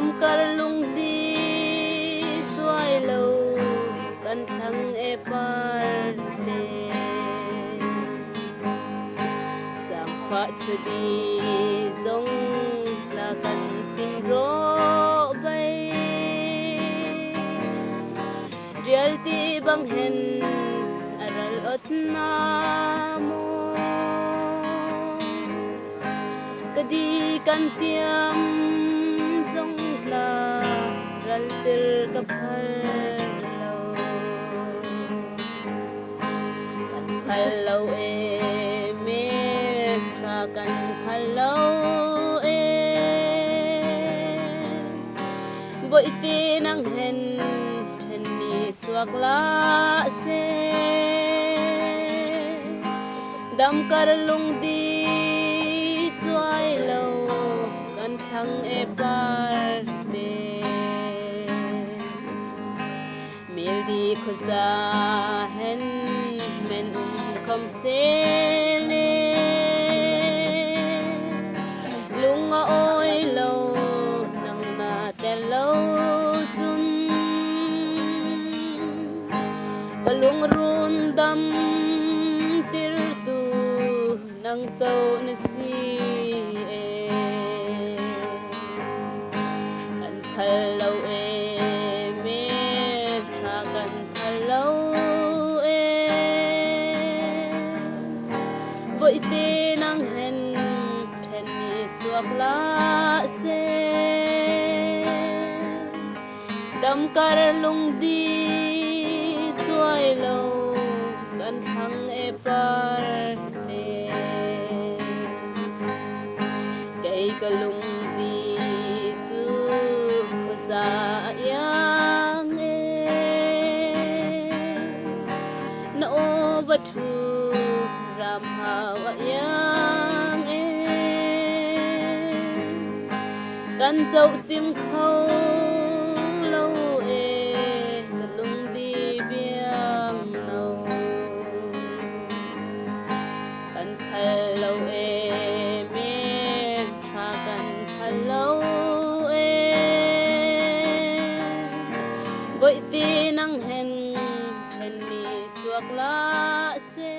đam kar lung đi toai lâu kan thăng e par te sam kha thu đi zong la kan sin ro bay reality bang hen aral ot na mo kadi kan tiam zong la ral tir ka phal lo kan phal lo e me tra kan phal lo e bội tin ang hen chen ni suak la se dam kar lung di toai lâu kan thăng e par te mil di khuza hen men kom se le lunga oi lâu nang na te lâu chun kalung run dam tir tu nang châu na si e kan phal lâu e me tra kan phal lâu e vội tin ang hen then ni suak la se dam kar lung di toai lâu kan thăng e par te kay kalung di tu sa yang e na o bathu ram hawa yang e kan dâu chim khâu lâu e kalung di biang lâu kan phal lâu e me tha kan phal lâu e vội tin ang hen then ni suak la se